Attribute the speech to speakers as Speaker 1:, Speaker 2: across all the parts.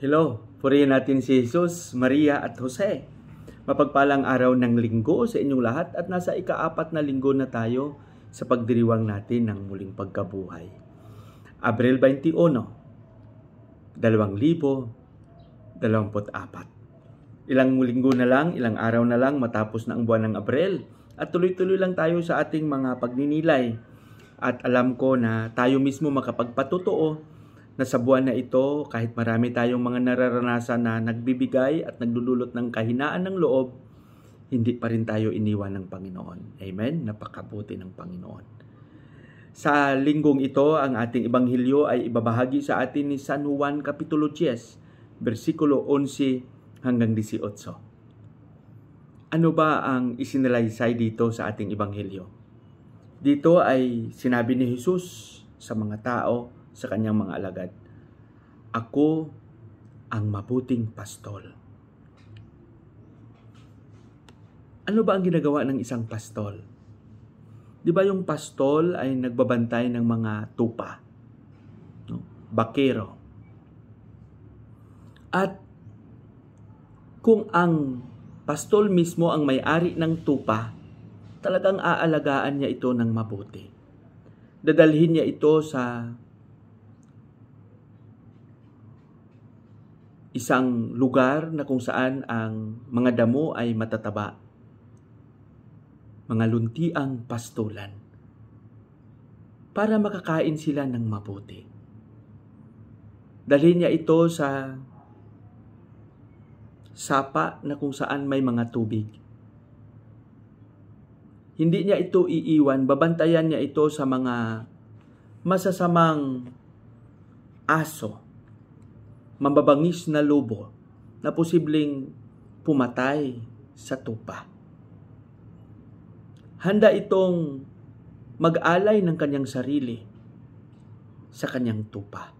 Speaker 1: Hello, purihin natin si Jesus, Maria at Jose. Mapagpalang araw ng linggo sa inyong lahat at nasa ika-4 na linggo na tayo sa pagdiriwang natin ng muling pagkabuhay. Abril 21, 2024. Ilang linggo na lang, ilang araw na lang matapos na ang buwan ng Abril at tuloy-tuloy lang tayo sa ating mga pagninilay. At alam ko na tayo mismo makapagpatotoo na sa buwan na ito, kahit marami tayong mga nararanasan na nagbibigay at nagdudulot ng kahinaan ng loob, hindi pa rin tayo iniwan ng Panginoon. Amen? Napakabuti ng Panginoon. Sa linggong ito, ang ating ebanghelyo ay ibabahagi sa atin ni San Juan Kapitulo 10, versikulo 11 hanggang 18. Ano ba ang isinalaysay dito sa ating ebanghelyo? Dito ay sinabi ni Jesus sa mga tao, sa kanyang mga alagad, "Ako ang mabuting pastol." Ano ba ang ginagawa ng isang pastol? Di ba yung pastol ay nagbabantay ng mga tupa? No? Bakero. At kung ang pastol mismo ang may-ari ng tupa, talagang aalagaan niya ito ng mabuti. Dadalhin niya ito sa isang lugar na kung saan ang mga damo ay matataba. Mga luntiang pastulan. Para makakain sila ng mabuti. Dalhin niya ito sa sapa na kung saan may mga tubig. Hindi niya ito iiwan, babantayan niya ito sa mga masasamang aso, mababangis na lobo na posibleng pumatay sa tupa. Handa itong mag-alay ng kanyang sarili sa kanyang tupa.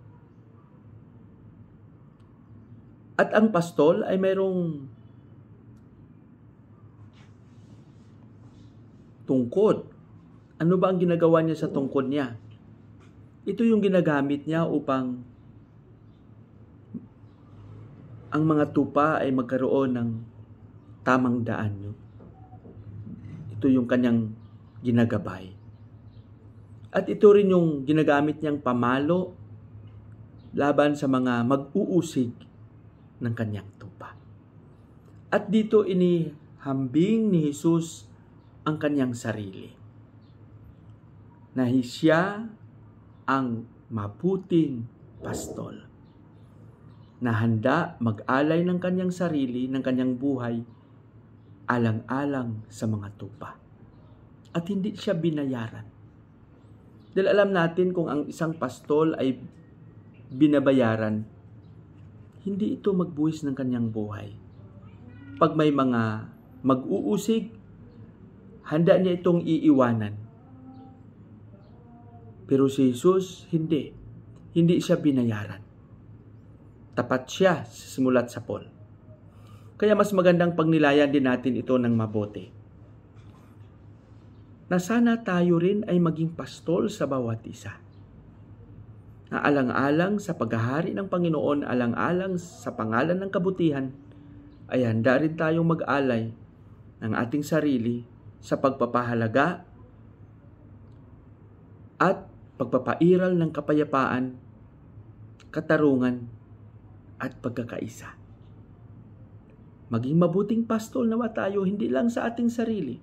Speaker 1: At ang pastol ay mayroong tungkod. Ano ba ang ginagawa niya sa tungkod niya? Ito yung ginagamit niya upang ang mga tupa ay magkaroon ng tamang daan. Ito yung kanyang ginagabay. At ito rin yung ginagamit niyang pamalo laban sa mga mag-uusig ng kanyang tupa. At dito inihambing ni Jesus ang kanyang sarili. Na siya ang mabuting pastol na handa mag-alay ng kanyang sarili, ng kanyang buhay, alang-alang sa mga tupa. At hindi siya binayaran. Dahil alam natin kung ang isang pastol ay binabayaran, hindi ito magbuwis ng kanyang buhay. Pag may mga mag-uusig, handa niya itong iiwanan. Pero si Jesus, hindi. Hindi siya binayaran. Tapat siya simulat sa Paul. Kaya mas magandang pagnilayan din natin ito ng mabuti. Na sana tayo rin ay maging pastol sa bawat isa. Na alang-alang sa paghahari ng Panginoon, alang-alang sa pangalan ng kabutihan, ay handa rin tayong mag-alay ng ating sarili sa pagpapahalaga at pagpapairal ng kapayapaan, katarungan, at pagkakaisa. Maging mabuting pastol nawa tayo hindi lang sa ating sarili,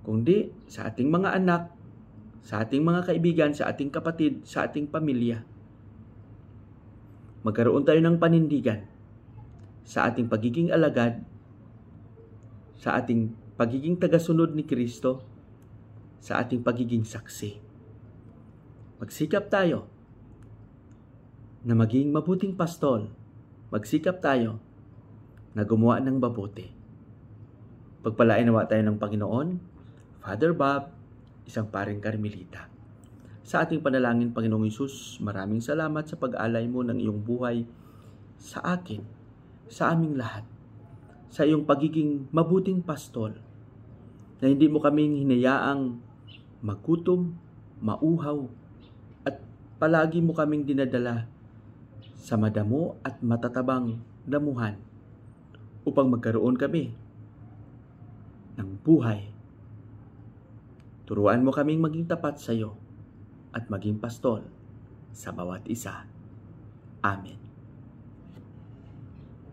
Speaker 1: kundi sa ating mga anak, sa ating mga kaibigan, sa ating kapatid, sa ating pamilya. Magkaroon tayo ng panindigan sa ating pagiging alagad, sa ating pagiging tagasunod ni Kristo, sa ating pagiging saksi. Magsikap tayo na maging mabuting pastol. Magsikap tayo na gumawa ng mabuti. Pagpalain nawa tayo ng Panginoon, Father Bob, isang paring Karmelita. Sa ating panalangin, Panginoong Hesus, maraming salamat sa pag-alay mo ng iyong buhay sa akin, sa aming lahat, sa iyong pagiging mabuting pastol, na hindi mo kaming hinayaang magutom, mauhaw, at palagi mo kaming dinadala sa madamo at matatabang damuhan upang magkaroon kami ng buhay. Turuan mo kaming maging tapat sa iyo at maging pastol sa bawat isa. Amen.